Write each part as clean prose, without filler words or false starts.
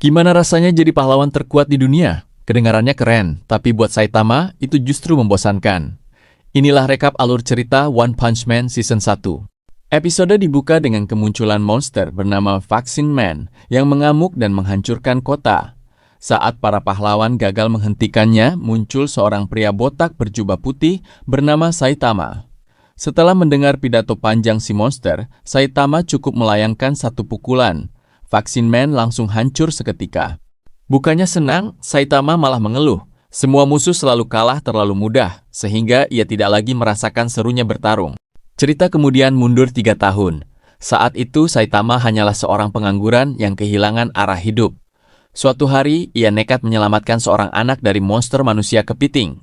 Gimana rasanya jadi pahlawan terkuat di dunia? Kedengarannya keren, tapi buat Saitama itu justru membosankan. Inilah rekap alur cerita One Punch Man Season 1. Episode dibuka dengan kemunculan monster bernama Vaccine Man yang mengamuk dan menghancurkan kota. Saat para pahlawan gagal menghentikannya, muncul seorang pria botak berjubah putih bernama Saitama. Setelah mendengar pidato panjang si monster, Saitama cukup melayangkan satu pukulan. Vaccine Man langsung hancur seketika. Bukannya senang, Saitama malah mengeluh. Semua musuh selalu kalah terlalu mudah, sehingga ia tidak lagi merasakan serunya bertarung. Cerita kemudian mundur 3 tahun. Saat itu Saitama hanyalah seorang pengangguran yang kehilangan arah hidup. Suatu hari, ia nekat menyelamatkan seorang anak dari monster manusia kepiting.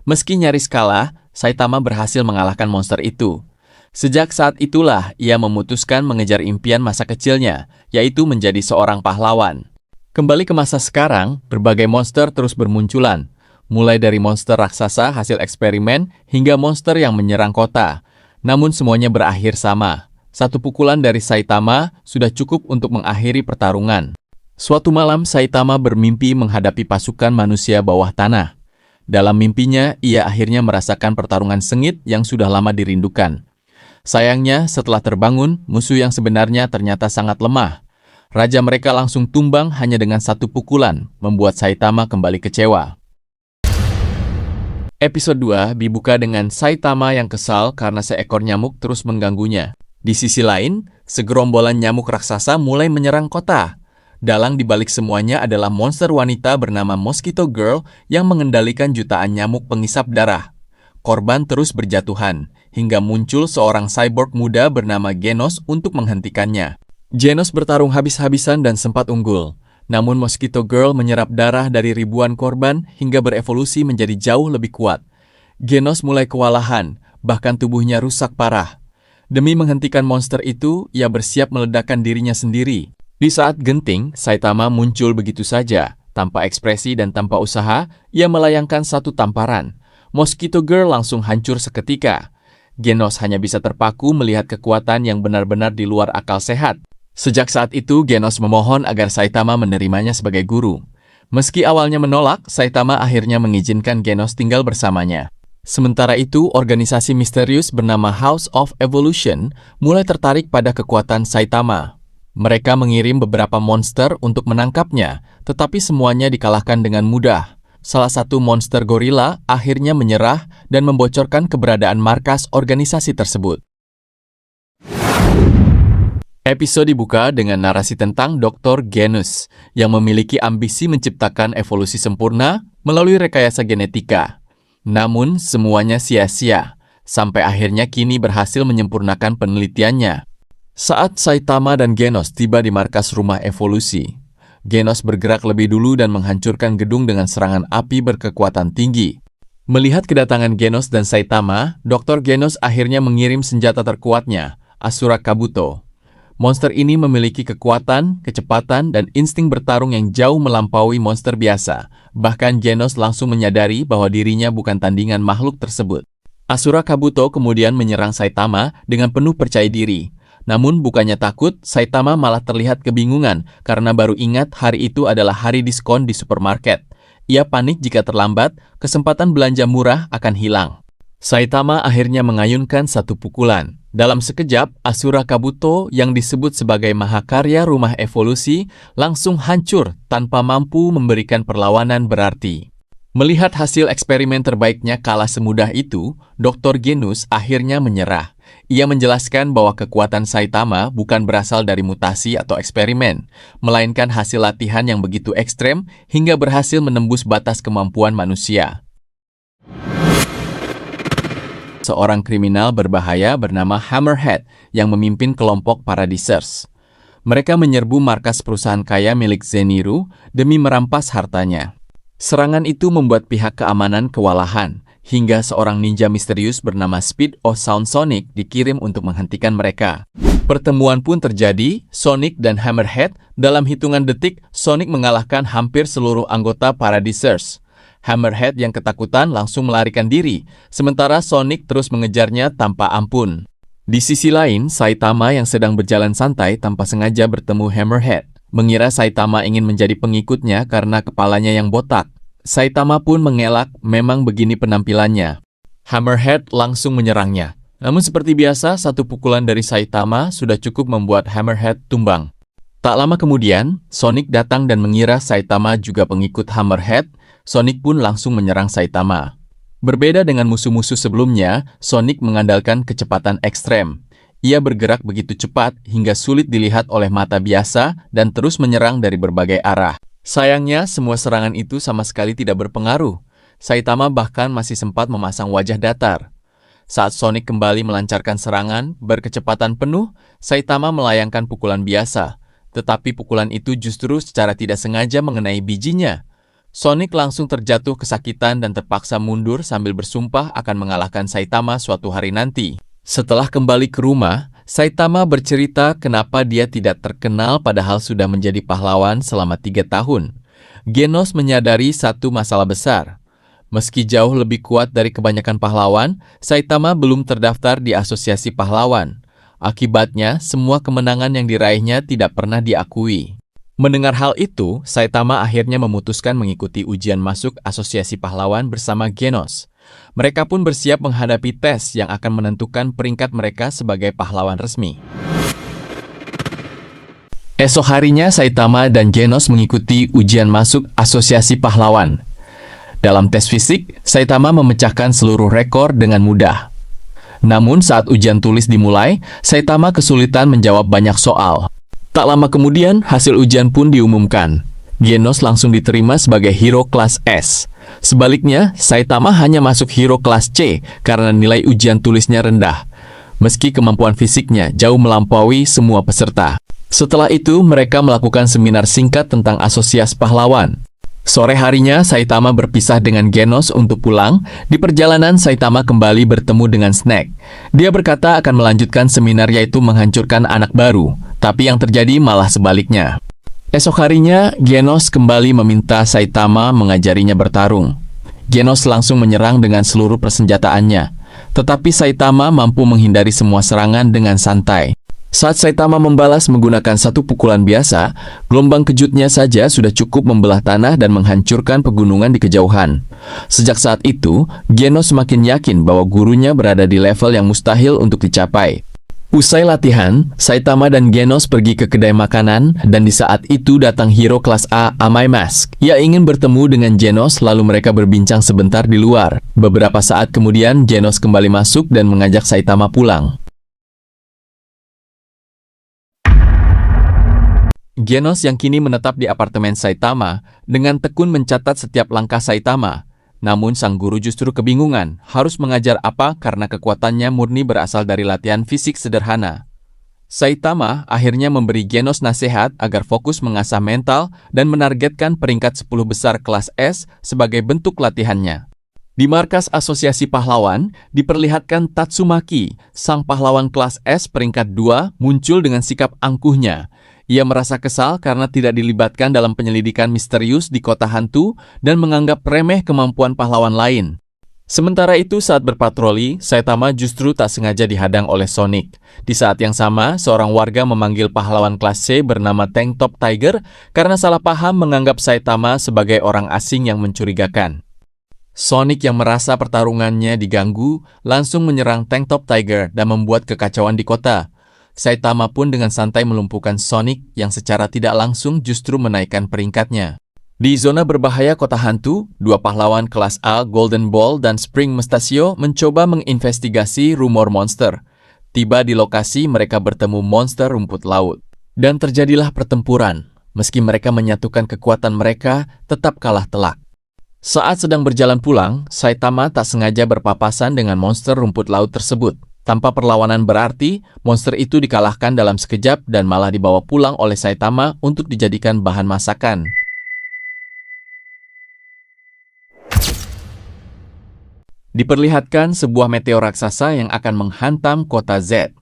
Meski nyaris kalah, Saitama berhasil mengalahkan monster itu. Sejak saat itulah, ia memutuskan mengejar impian masa kecilnya, yaitu menjadi seorang pahlawan. Kembali ke masa sekarang, berbagai monster terus bermunculan. Mulai dari monster raksasa hasil eksperimen, hingga monster yang menyerang kota. Namun semuanya berakhir sama. Satu pukulan dari Saitama sudah cukup untuk mengakhiri pertarungan. Suatu malam, Saitama bermimpi menghadapi pasukan manusia bawah tanah. Dalam mimpinya, ia akhirnya merasakan pertarungan sengit yang sudah lama dirindukan. Sayangnya, setelah terbangun, musuh yang sebenarnya ternyata sangat lemah. Raja mereka langsung tumbang hanya dengan satu pukulan, membuat Saitama kembali kecewa. Episode 2 dibuka dengan Saitama yang kesal karena seekor nyamuk terus mengganggunya. Di sisi lain, segerombolan nyamuk raksasa mulai menyerang kota. Dalang dibalik semuanya adalah monster wanita bernama Mosquito Girl yang mengendalikan jutaan nyamuk pengisap darah. Korban terus berjatuhan, hingga muncul seorang cyborg muda bernama Genos untuk menghentikannya. Genos bertarung habis-habisan dan sempat unggul. Namun Mosquito Girl menyerap darah dari ribuan korban hingga berevolusi menjadi jauh lebih kuat. Genos mulai kewalahan, bahkan tubuhnya rusak parah. Demi menghentikan monster itu, ia bersiap meledakkan dirinya sendiri. Di saat genting, Saitama muncul begitu saja. Tanpa ekspresi dan tanpa usaha, ia melayangkan satu tamparan. Mosquito Girl langsung hancur seketika. Genos hanya bisa terpaku melihat kekuatan yang benar-benar di luar akal sehat. Sejak saat itu, Genos memohon agar Saitama menerimanya sebagai guru. Meski awalnya menolak, Saitama akhirnya mengizinkan Genos tinggal bersamanya. Sementara itu, organisasi misterius bernama House of Evolution mulai tertarik pada kekuatan Saitama. Mereka mengirim beberapa monster untuk menangkapnya, tetapi semuanya dikalahkan dengan mudah. Salah satu monster gorila akhirnya menyerah dan membocorkan keberadaan markas organisasi tersebut. Episode dibuka dengan narasi tentang Dr. Genus yang memiliki ambisi menciptakan evolusi sempurna melalui rekayasa genetika. Namun semuanya sia-sia, sampai akhirnya kini berhasil menyempurnakan penelitiannya. Saat Saitama dan Genos tiba di markas rumah evolusi, Genos bergerak lebih dulu dan menghancurkan gedung dengan serangan api berkekuatan tinggi. Melihat kedatangan Genos dan Saitama, Dr. Genos akhirnya mengirim senjata terkuatnya, Asura Kabuto. Monster ini memiliki kekuatan, kecepatan, dan insting bertarung yang jauh melampaui monster biasa. Bahkan Genos langsung menyadari bahwa dirinya bukan tandingan makhluk tersebut. Asura Kabuto kemudian menyerang Saitama dengan penuh percaya diri. Namun bukannya takut, Saitama malah terlihat kebingungan karena baru ingat hari itu adalah hari diskon di supermarket. Ia panik jika terlambat, kesempatan belanja murah akan hilang. Saitama akhirnya mengayunkan satu pukulan. Dalam sekejap, Asura Kabuto yang disebut sebagai mahakarya rumah evolusi langsung hancur tanpa mampu memberikan perlawanan berarti. Melihat hasil eksperimen terbaiknya kalah semudah itu, Dr. Genus akhirnya menyerah. Ia menjelaskan bahwa kekuatan Saitama bukan berasal dari mutasi atau eksperimen, melainkan hasil latihan yang begitu ekstrem hingga berhasil menembus batas kemampuan manusia. Seorang kriminal berbahaya bernama Hammerhead yang memimpin kelompok Paradisers. Mereka menyerbu markas perusahaan kaya milik Zeniru demi merampas hartanya. Serangan itu membuat pihak keamanan kewalahan, hingga seorang ninja misterius bernama Speed of Sound Sonic dikirim untuk menghentikan mereka. Pertemuan pun terjadi, Sonic dan Hammerhead. Dalam hitungan detik, Sonic mengalahkan hampir seluruh anggota Paradisers. Hammerhead yang ketakutan langsung melarikan diri, sementara Sonic terus mengejarnya tanpa ampun. Di sisi lain, Saitama yang sedang berjalan santai tanpa sengaja bertemu Hammerhead. mengira Saitama ingin menjadi pengikutnya karena kepalanya yang botak. Saitama pun mengelak, memang begini penampilannya. Hammerhead langsung menyerangnya. Namun seperti biasa, satu pukulan dari Saitama sudah cukup membuat Hammerhead tumbang. Tak lama kemudian, Sonic datang dan mengira Saitama juga pengikut Hammerhead. Sonic pun langsung menyerang Saitama. Berbeda dengan musuh-musuh sebelumnya, Sonic mengandalkan kecepatan ekstrem. Ia bergerak begitu cepat hingga sulit dilihat oleh mata biasa dan terus menyerang dari berbagai arah. Sayangnya, semua serangan itu sama sekali tidak berpengaruh. Saitama bahkan masih sempat memasang wajah datar. Saat Sonic kembali melancarkan serangan berkecepatan penuh, Saitama melayangkan pukulan biasa. Tetapi pukulan itu justru secara tidak sengaja mengenai bijinya. Sonic langsung terjatuh kesakitan dan terpaksa mundur sambil bersumpah akan mengalahkan Saitama suatu hari nanti. Setelah kembali ke rumah, Saitama bercerita kenapa dia tidak terkenal padahal sudah menjadi pahlawan selama 3 tahun. Genos menyadari satu masalah besar. Meski jauh lebih kuat dari kebanyakan pahlawan, Saitama belum terdaftar di asosiasi pahlawan. Akibatnya, semua kemenangan yang diraihnya tidak pernah diakui. Mendengar hal itu, Saitama akhirnya memutuskan mengikuti ujian masuk asosiasi pahlawan bersama Genos. Mereka pun bersiap menghadapi tes yang akan menentukan peringkat mereka sebagai pahlawan resmi. Esok harinya, Saitama dan Genos mengikuti ujian masuk asosiasi pahlawan. Dalam tes fisik, Saitama memecahkan seluruh rekor dengan mudah. Namun saat ujian tulis dimulai, Saitama kesulitan menjawab banyak soal. Tak lama kemudian, hasil ujian pun diumumkan. Genos langsung diterima sebagai hero kelas S. Sebaliknya, Saitama hanya masuk hero kelas C karena nilai ujian tulisnya rendah. Meski kemampuan fisiknya jauh melampaui semua peserta. Setelah itu, mereka melakukan seminar singkat tentang asosiasi pahlawan. Sore harinya, Saitama berpisah dengan Genos untuk pulang. Di perjalanan, Saitama kembali bertemu dengan Snake. Dia berkata akan melanjutkan seminar yaitu menghancurkan anak baru. Tapi yang terjadi malah sebaliknya. Esok harinya, Genos kembali meminta Saitama mengajarinya bertarung. Genos langsung menyerang dengan seluruh persenjataannya. Tetapi Saitama mampu menghindari semua serangan dengan santai. Saat Saitama membalas menggunakan satu pukulan biasa, gelombang kejutnya saja sudah cukup membelah tanah dan menghancurkan pegunungan di kejauhan. Sejak saat itu, Genos semakin yakin bahwa gurunya berada di level yang mustahil untuk dicapai. Usai latihan, Saitama dan Genos pergi ke kedai makanan dan di saat itu datang hero kelas A, Amai Mask. Ia ingin bertemu dengan Genos lalu mereka berbincang sebentar di luar. Beberapa saat kemudian Genos kembali masuk dan mengajak Saitama pulang. Genos yang kini menetap di apartemen Saitama dengan tekun mencatat setiap langkah Saitama. Namun sang guru justru kebingungan, harus mengajar apa karena kekuatannya murni berasal dari latihan fisik sederhana. Saitama akhirnya memberi Genos nasihat agar fokus mengasah mental dan menargetkan peringkat 10 besar kelas S sebagai bentuk latihannya. Di markas asosiasi pahlawan, diperlihatkan Tatsumaki, sang pahlawan kelas S peringkat 2, muncul dengan sikap angkuhnya. Ia merasa kesal karena tidak dilibatkan dalam penyelidikan misterius di kota hantu dan menganggap remeh kemampuan pahlawan lain. Sementara itu saat berpatroli, Saitama justru tak sengaja dihadang oleh Sonic. Di saat yang sama, seorang warga memanggil pahlawan kelas C bernama Tank Top Tiger karena salah paham menganggap Saitama sebagai orang asing yang mencurigakan. Sonic yang merasa pertarungannya diganggu, langsung menyerang Tank Top Tiger dan membuat kekacauan di kota. Saitama pun dengan santai melumpuhkan Sonic yang secara tidak langsung justru menaikkan peringkatnya. Di zona berbahaya kota hantu, dua pahlawan kelas A, Golden Ball dan Spring Mustachio mencoba menginvestigasi rumor monster. Tiba di lokasi, mereka bertemu monster rumput laut. Dan terjadilah pertempuran. Meski mereka menyatukan kekuatan mereka, tetap kalah telak. Saat sedang berjalan pulang, Saitama tak sengaja berpapasan dengan monster rumput laut tersebut. Tanpa perlawanan berarti, monster itu dikalahkan dalam sekejap dan malah dibawa pulang oleh Saitama untuk dijadikan bahan masakan. Diperlihatkan sebuah meteor raksasa yang akan menghantam kota Z.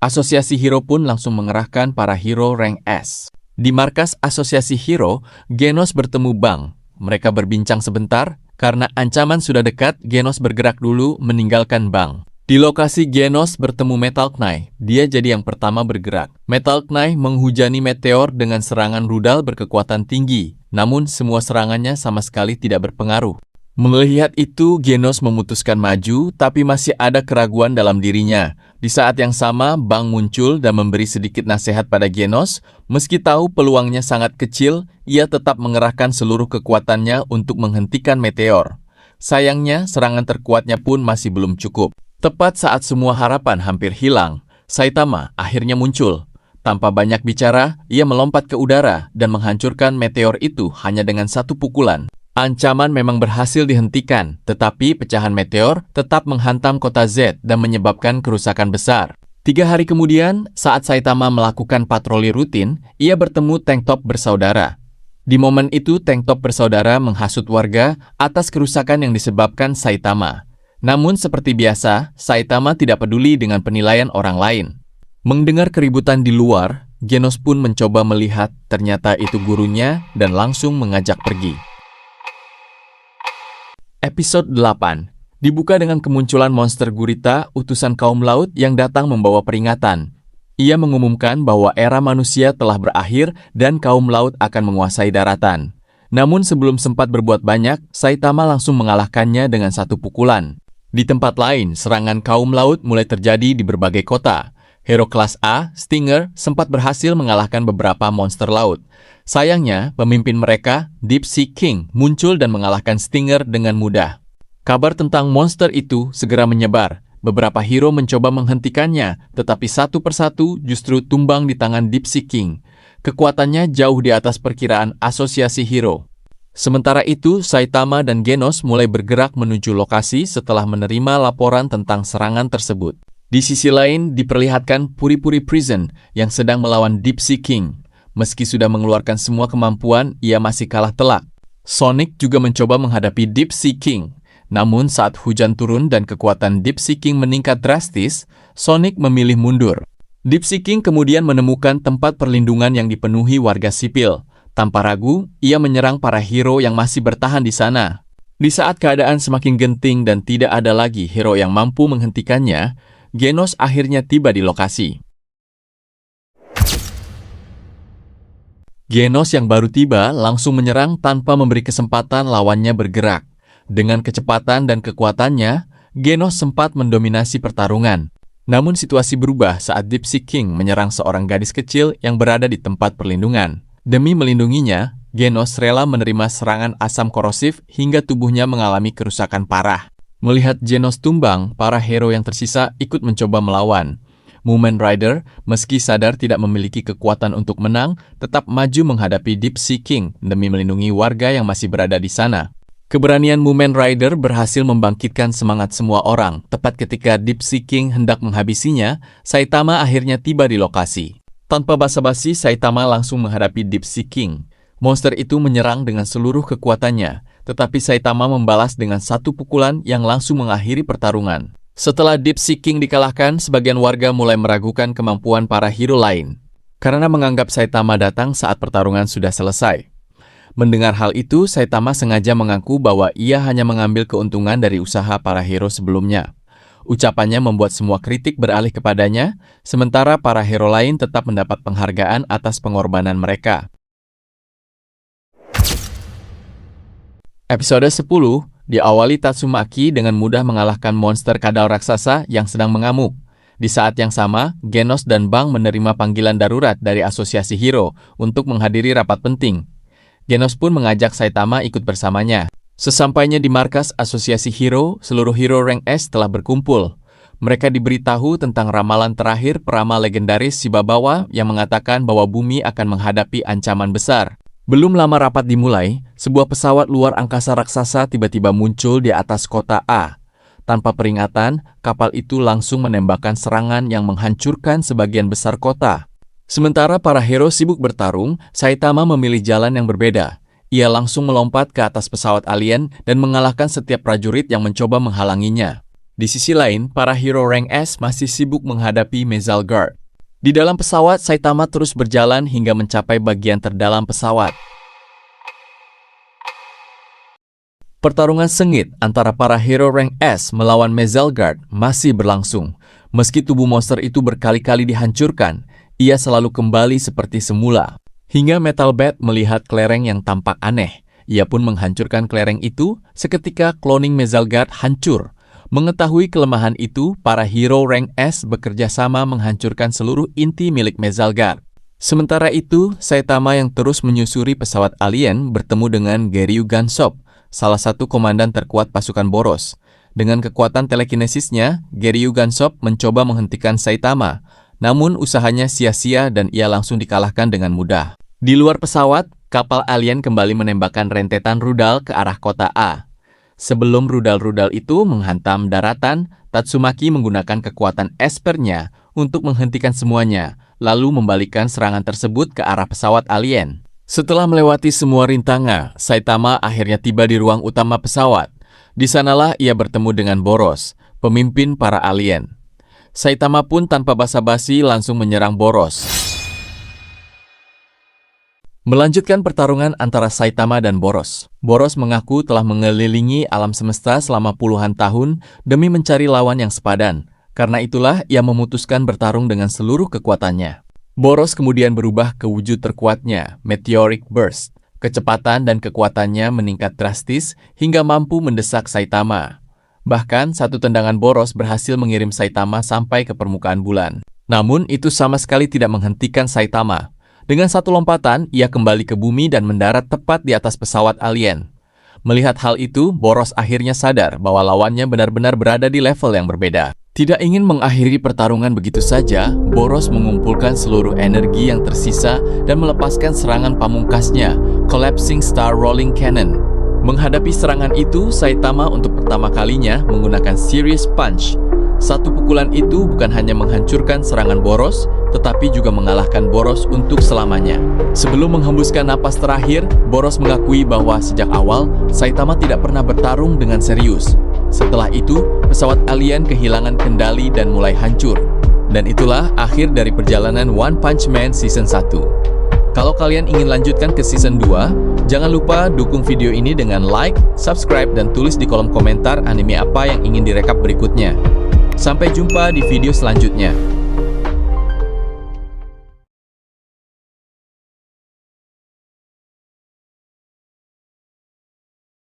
Asosiasi hero pun langsung mengerahkan para hero rank S. Di markas asosiasi hero, Genos bertemu Bang. Mereka berbincang sebentar, karena ancaman sudah dekat, Genos bergerak dulu meninggalkan Bang. Di lokasi Genos bertemu Metal Knight, dia jadi yang pertama bergerak. Metal Knight menghujani meteor dengan serangan rudal berkekuatan tinggi, namun semua serangannya sama sekali tidak berpengaruh. Melihat itu, Genos memutuskan maju, tapi masih ada keraguan dalam dirinya. Di saat yang sama, Bang muncul dan memberi sedikit nasihat pada Genos. Meski tahu peluangnya sangat kecil, ia tetap mengerahkan seluruh kekuatannya untuk menghentikan meteor. Sayangnya, serangan terkuatnya pun masih belum cukup. Tepat saat semua harapan hampir hilang, Saitama akhirnya muncul. Tanpa banyak bicara, ia melompat ke udara dan menghancurkan meteor itu hanya dengan satu pukulan. Ancaman memang berhasil dihentikan, tetapi pecahan meteor tetap menghantam kota Z dan menyebabkan kerusakan besar. 3 hari kemudian, saat Saitama melakukan patroli rutin, ia bertemu Tank Top bersaudara. Di momen itu, Tank Top bersaudara menghasut warga atas kerusakan yang disebabkan Saitama. Namun seperti biasa, Saitama tidak peduli dengan penilaian orang lain. Mendengar keributan di luar, Genos pun mencoba melihat ternyata itu gurunya dan langsung mengajak pergi. Episode 8 dibuka dengan kemunculan monster gurita, utusan kaum laut yang datang membawa peringatan. Ia mengumumkan bahwa era manusia telah berakhir dan kaum laut akan menguasai daratan. Namun sebelum sempat berbuat banyak, Saitama langsung mengalahkannya dengan satu pukulan. Di tempat lain, serangan kaum laut mulai terjadi di berbagai kota. Hero kelas A, Stinger, sempat berhasil mengalahkan beberapa monster laut. Sayangnya, pemimpin mereka, Deep Sea King, muncul dan mengalahkan Stinger dengan mudah. Kabar tentang monster itu segera menyebar. Beberapa hero mencoba menghentikannya, tetapi satu persatu justru tumbang di tangan Deep Sea King. Kekuatannya jauh di atas perkiraan asosiasi hero. Sementara itu, Saitama dan Genos mulai bergerak menuju lokasi setelah menerima laporan tentang serangan tersebut. Di sisi lain, diperlihatkan Puri-Puri Prison yang sedang melawan Deep Sea King. Meski sudah mengeluarkan semua kemampuan, ia masih kalah telak. Sonic juga mencoba menghadapi Deep Sea King. Namun saat hujan turun dan kekuatan Deep Sea King meningkat drastis, Sonic memilih mundur. Deep Sea King kemudian menemukan tempat perlindungan yang dipenuhi warga sipil. Tanpa ragu, ia menyerang para hero yang masih bertahan di sana. Di saat keadaan semakin genting dan tidak ada lagi hero yang mampu menghentikannya, Genos akhirnya tiba di lokasi. Genos yang baru tiba langsung menyerang tanpa memberi kesempatan lawannya bergerak. Dengan kecepatan dan kekuatannya, Genos sempat mendominasi pertarungan. Namun situasi berubah saat Deep Sea King menyerang seorang gadis kecil yang berada di tempat perlindungan. Demi melindunginya, Genos rela menerima serangan asam korosif hingga tubuhnya mengalami kerusakan parah. Melihat Genos tumbang, para hero yang tersisa ikut mencoba melawan. Mumen Rider, meski sadar tidak memiliki kekuatan untuk menang, tetap maju menghadapi Deep Sea King demi melindungi warga yang masih berada di sana. Keberanian Mumen Rider berhasil membangkitkan semangat semua orang. Tepat ketika Deep Sea King hendak menghabisinya, Saitama akhirnya tiba di lokasi. Tanpa basa-basi, Saitama langsung menghadapi Deep Sea King. Monster itu menyerang dengan seluruh kekuatannya, tetapi Saitama membalas dengan satu pukulan yang langsung mengakhiri pertarungan. Setelah Deep Sea King dikalahkan, sebagian warga mulai meragukan kemampuan para hero lain, karena menganggap Saitama datang saat pertarungan sudah selesai. Mendengar hal itu, Saitama sengaja mengaku bahwa ia hanya mengambil keuntungan dari usaha para hero sebelumnya. Ucapannya membuat semua kritik beralih kepadanya, sementara para hero lain tetap mendapat penghargaan atas pengorbanan mereka. Episode 10 diawali Tatsumaki dengan mudah mengalahkan monster kadal raksasa yang sedang mengamuk. Di saat yang sama, Genos dan Bang menerima panggilan darurat dari asosiasi hero untuk menghadiri rapat penting. Genos pun mengajak Saitama ikut bersamanya. Sesampainya di markas asosiasi hero, seluruh hero rank S telah berkumpul. Mereka diberitahu tentang ramalan terakhir peramal legendaris Shibabawa yang mengatakan bahwa bumi akan menghadapi ancaman besar. Belum lama rapat dimulai, sebuah pesawat luar angkasa raksasa tiba-tiba muncul di atas kota A. Tanpa peringatan, kapal itu langsung menembakkan serangan yang menghancurkan sebagian besar kota. Sementara para hero sibuk bertarung, Saitama memilih jalan yang berbeda. Ia langsung melompat ke atas pesawat alien dan mengalahkan setiap prajurit yang mencoba menghalanginya. Di sisi lain, para hero rank S masih sibuk menghadapi Mezal Guard. Di dalam pesawat, Saitama terus berjalan hingga mencapai bagian terdalam pesawat. Pertarungan sengit antara para hero rank S melawan Mezelgard masih berlangsung. Meski tubuh monster itu berkali-kali dihancurkan, ia selalu kembali seperti semula. Hingga Metalbat melihat kelereng yang tampak aneh. Ia pun menghancurkan kelereng itu seketika cloning Mezelgard hancur. Mengetahui kelemahan itu, para hero rank S bekerja sama menghancurkan seluruh inti milik Mezelgard. Sementara itu, Saitama yang terus menyusuri pesawat alien bertemu dengan Geryu Gansop, salah satu komandan terkuat pasukan Boros. Dengan kekuatan telekinesisnya, Geryu Gansop mencoba menghentikan Saitama, namun usahanya sia-sia dan ia langsung dikalahkan dengan mudah. Di luar pesawat, kapal alien kembali menembakkan rentetan rudal ke arah kota A. Sebelum rudal-rudal itu menghantam daratan, Tatsumaki menggunakan kekuatan espernya untuk menghentikan semuanya, lalu membalikkan serangan tersebut ke arah pesawat alien. Setelah melewati semua rintangan, Saitama akhirnya tiba di ruang utama pesawat. Di sanalah ia bertemu dengan Boros, pemimpin para alien. Saitama pun tanpa basa-basi langsung menyerang Boros. Melanjutkan pertarungan antara Saitama dan Boros. Boros mengaku telah mengelilingi alam semesta selama puluhan tahun demi mencari lawan yang sepadan. Karena itulah ia memutuskan bertarung dengan seluruh kekuatannya. Boros kemudian berubah ke wujud terkuatnya, Meteoric Burst. Kecepatan dan kekuatannya meningkat drastis hingga mampu mendesak Saitama. Bahkan satu tendangan Boros berhasil mengirim Saitama sampai ke permukaan bulan. Namun itu sama sekali tidak menghentikan Saitama. Dengan satu lompatan, ia kembali ke bumi dan mendarat tepat di atas pesawat alien. Melihat hal itu, Boros akhirnya sadar bahwa lawannya benar-benar berada di level yang berbeda. Tidak ingin mengakhiri pertarungan begitu saja, Boros mengumpulkan seluruh energi yang tersisa dan melepaskan serangan pamungkasnya, Collapsing Star Rolling Cannon. Menghadapi serangan itu, Saitama untuk pertama kalinya menggunakan Serious Punch. Satu pukulan itu bukan hanya menghancurkan serangan Boros, tetapi juga mengalahkan Boros untuk selamanya. Sebelum menghembuskan napas terakhir, Boros mengakui bahwa sejak awal, Saitama tidak pernah bertarung dengan serius. Setelah itu, pesawat alien kehilangan kendali dan mulai hancur. Dan itulah akhir dari perjalanan One Punch Man Season 1. Kalau kalian ingin lanjutkan ke Season 2, jangan lupa dukung video ini dengan like, subscribe, dan tulis di kolom komentar anime apa yang ingin direkap berikutnya. Sampai jumpa di video selanjutnya.